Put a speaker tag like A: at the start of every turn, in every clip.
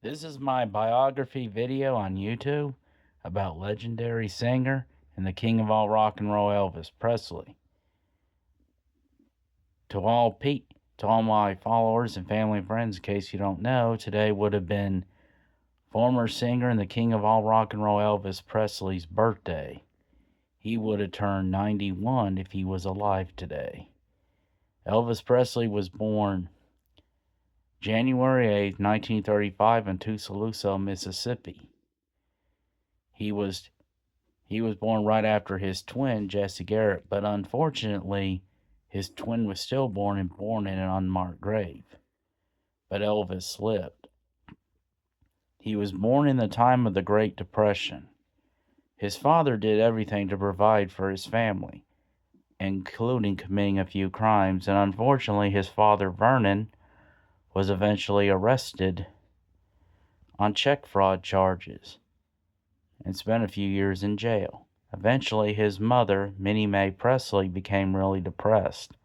A: This is my biography video on YouTube about legendary singer and the king of all rock and roll, Elvis Presley. To all my followers and family and friends, in case you don't know, today would have been former singer and the king of all rock and roll, Elvis Presley's birthday. He would have turned 91 if he was alive today. Elvis Presley was born January 8, 1935 in Tuscaloosa, Mississippi. He was born right after his twin, Jesse Garrett, but unfortunately, his twin was stillborn and born in an unmarked grave. But Elvis lived. He was born in the time of the Great Depression. His father did everything to provide for his family, including committing a few crimes, and unfortunately, his father, Vernon, was eventually arrested on check fraud charges and spent a few years in jail. Eventually, his mother, Minnie Mae Presley, became really depressed.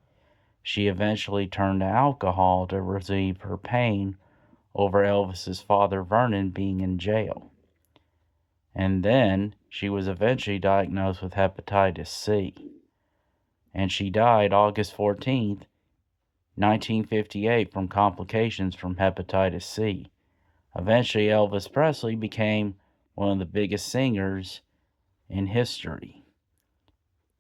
A: She eventually turned to alcohol to relieve her pain over Elvis's father, Vernon, being in jail. And then she was eventually diagnosed with hepatitis C. And she died August 14th, 1958, from complications from hepatitis C. Eventually, Elvis Presley became one of the biggest singers in history.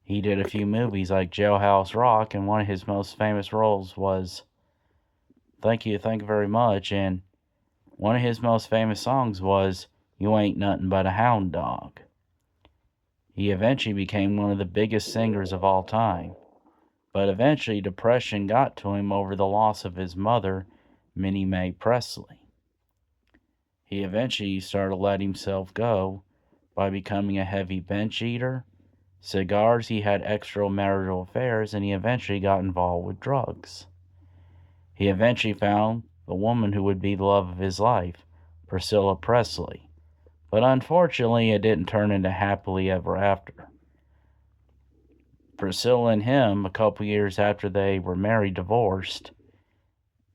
A: He did a few movies like Jailhouse Rock, and one of his most famous roles was Thank You Very Much, and one of his most famous songs was You Ain't Nothing But a Hound Dog. He eventually became one of the biggest singers of all time, but eventually depression got to him over the loss of his mother, Minnie Mae Presley. He eventually started to let himself go by becoming a heavy bench eater, cigars, he had extramarital affairs, and he eventually got involved with drugs. He eventually found the woman who would be the love of his life, Priscilla Presley. But unfortunately, it didn't turn into happily ever after. Priscilla and him, a couple years after they were married, divorced,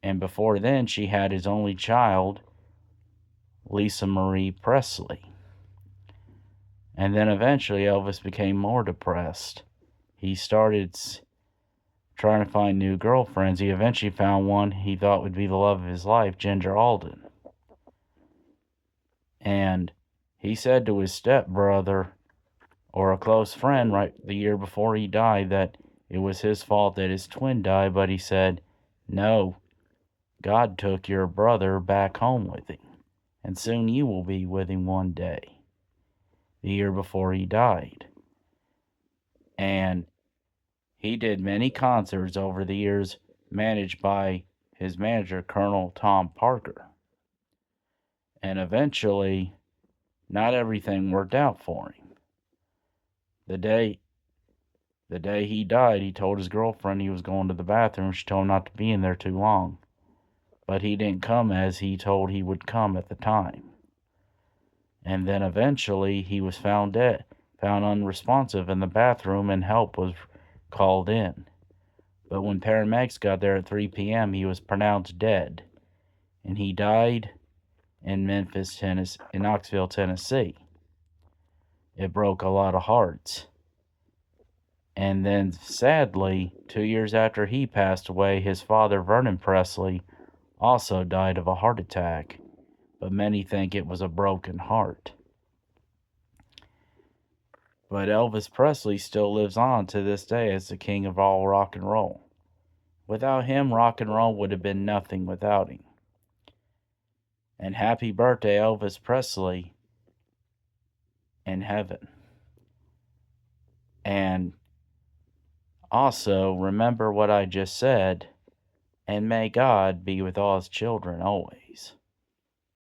A: and before then she had his only child, Lisa Marie Presley. And then eventually Elvis became more depressed. He started trying to find new girlfriends. He eventually found one he thought would be the love of his life, Ginger Alden. And he said to his stepbrother, or a close friend, right the year before he died, that it was his fault that his twin died, but he said, no, God took your brother back home with him, and soon you will be with him one day. The year before he died. And he did many concerts over the years, managed by his manager, Colonel Tom Parker. And eventually, not everything worked out for him. The day he died, he told his girlfriend he was going to the bathroom. She told him not to be in there too long. But he didn't come as he told he would come at the time. And then eventually he was found dead, found unresponsive in the bathroom, and help was called in. But when paramedics got there at 3 p.m., he was pronounced dead. And he died in Knoxville, Tennessee. It broke a lot of hearts. And then, sadly, 2 years after he passed away, his father, Vernon Presley, also died of a heart attack. But many think it was a broken heart. But Elvis Presley still lives on to this day as the king of all rock and roll. Without him, rock and roll would have been nothing without him. And happy birthday, Elvis Presley, in heaven. And also, remember what I just said, and may God be with all his children always.